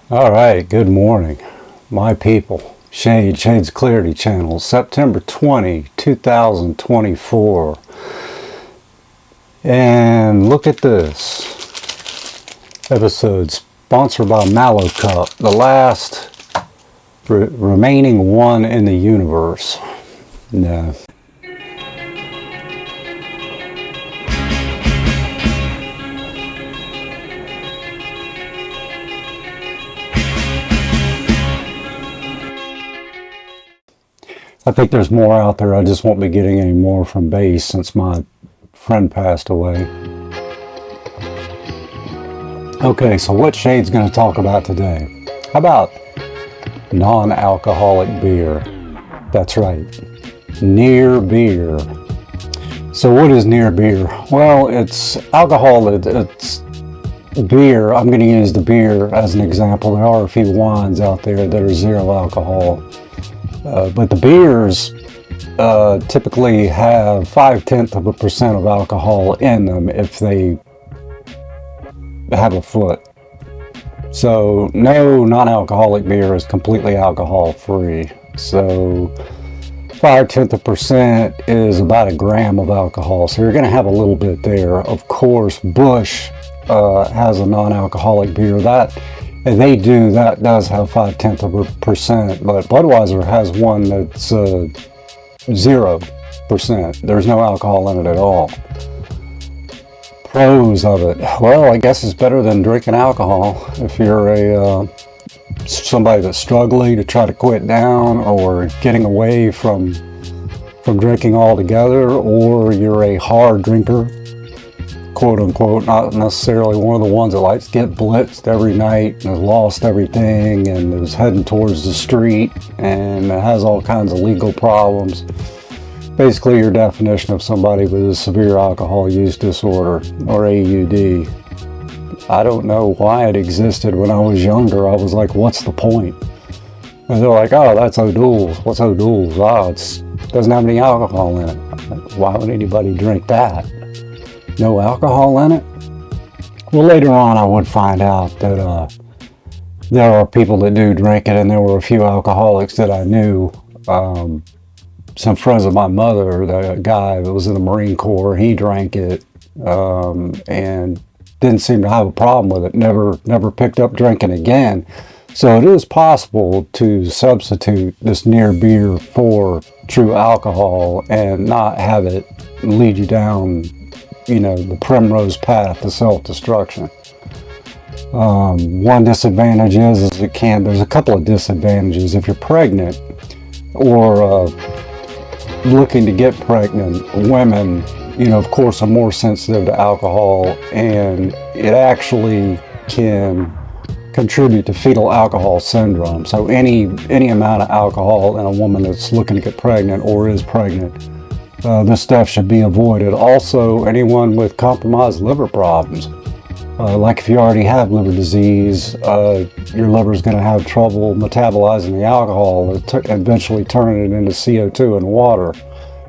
All right, good morning, my people. Shades Clarity Channel, September 20, 2024. And look at this episode sponsored by Mallow Cup, the last remaining one in the universe. No. I think there's more out there. I just won't be getting any more from base since my friend passed away. Okay, so what Shade's going to talk about today? How about non-alcoholic beer? That's right, near beer. So what is near beer? Well, it's alcohol, it's beer. I'm going to use the beer as an example. There are a few wines out there that are zero alcohol. But the beers typically have 0.5% of alcohol in them if they have a foot. So no non-alcoholic beer is completely alcohol free. So 0.5% is about 1 gram of alcohol. So you're going to have a little bit there. Of course, Busch has a non-alcoholic beer that does have 0.5%, but Budweiser has one that's 0%. There's no alcohol in it at all. Pros of it. Well, I guess it's better than drinking alcohol. If you're somebody that's struggling to try to quit down or getting away from drinking altogether, or you're a hard drinker, quote unquote, not necessarily one of the ones that likes to get blitzed every night and has lost everything and is heading towards the street and has all kinds of legal problems. Basically your definition of somebody with a severe alcohol use disorder, or AUD. I don't know why it existed when I was younger. I was like, what's the point? And they're like, oh, that's O'Doul's. What's O'Doul's? Oh, it doesn't have any alcohol in it. Why would anybody drink that? No alcohol in it? Well, later on I would find out that there are people that do drink it, and there were a few alcoholics that I knew. Some friends of my mother, the guy that was in the Marine Corps, he drank it and didn't seem to have a problem with it. Never picked up drinking again. So it is possible to substitute this near beer for true alcohol and not have it lead you down, the primrose path to self-destruction. One disadvantage is there's a couple of disadvantages. If you're pregnant or looking to get pregnant, women, of course, are more sensitive to alcohol, and it actually can contribute to fetal alcohol syndrome. So any amount of alcohol in a woman that's looking to get pregnant or is pregnant, this stuff should be avoided. Also, anyone with compromised liver problems, like if you already have liver disease, your liver is going to have trouble metabolizing the alcohol, eventually turning it into CO2 and water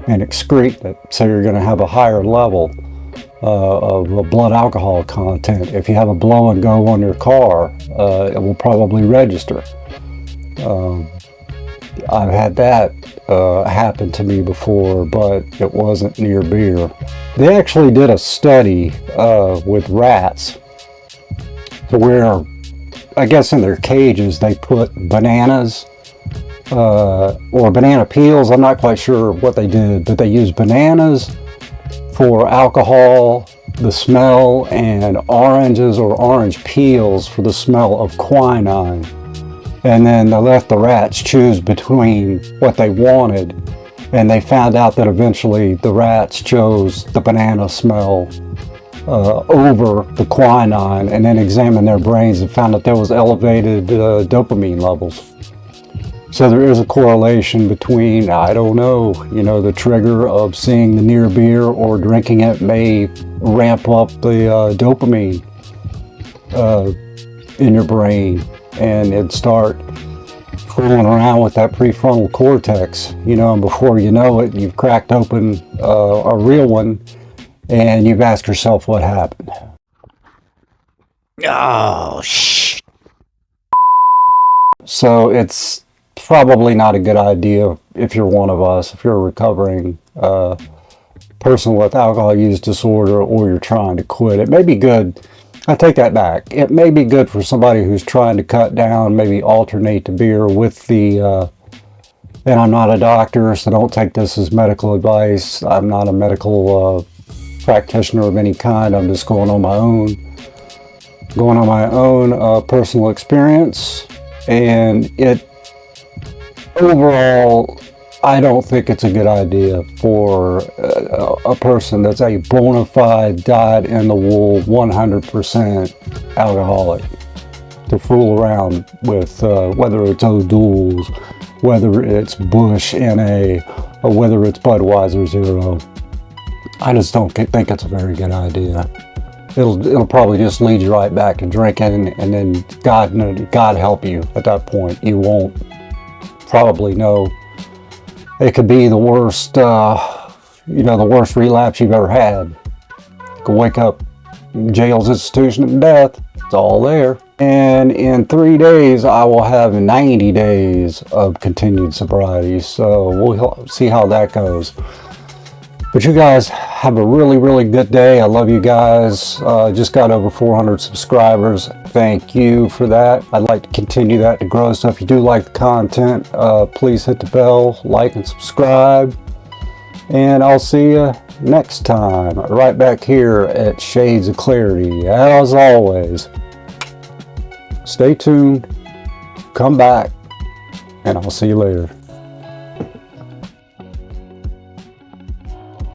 and excrete it. So you're going to have a higher level of blood alcohol content. If you have a blow and go on your car, it will probably register. I've had that happen to me before, but it wasn't near beer. They actually did a study with rats to where, I guess in their cages, they put bananas or banana peels. I'm not quite sure what they did, but they used bananas for alcohol, the smell, and oranges or orange peels for the smell of quinine. And then they let the rats choose between what they wanted, and they found out that eventually the rats chose the banana smell over the quinine, and then examined their brains and found that there was elevated dopamine levels. So there is a correlation between, I don't know, the trigger of seeing the near beer or drinking it may ramp up the dopamine in your brain, and it'd start fooling around with that prefrontal cortex, and before you know it, you've cracked open a real one, and you've asked yourself what happened. Oh, shit. So it's probably not a good idea if you're one of us, if you're a recovering person with alcohol use disorder, or you're trying to quit. It may be good. I take that back. It may be good for somebody who's trying to cut down, maybe alternate the beer with the, and I'm not a doctor, so don't take this as medical advice. I'm not a medical practitioner of any kind. I'm just going on my own personal experience. And it, overall, I don't think it's a good idea for a person that's a bona fide, dyed-in-the-wool, 100% alcoholic to fool around with whether it's O'Doul's, whether it's Busch NA, or whether it's Budweiser Zero. I just don't think it's a very good idea. It'll probably just lead you right back to drinking, and then God help you at that point. You won't probably know. It could be the worst, the worst relapse you've ever had. You could wake up in jail's institution of death. It's all there. And in 3 days, I will have 90 days of continued sobriety. So we'll see how that goes. But you guys have a really, really good day. I love you guys. Just got over 400 subscribers. Thank you for that. I'd like to continue that to grow. So if you do like the content, please hit the bell, like, and subscribe. And I'll see you next time, right back here at Shades of Clarity. As always, stay tuned, come back, and I'll see you later.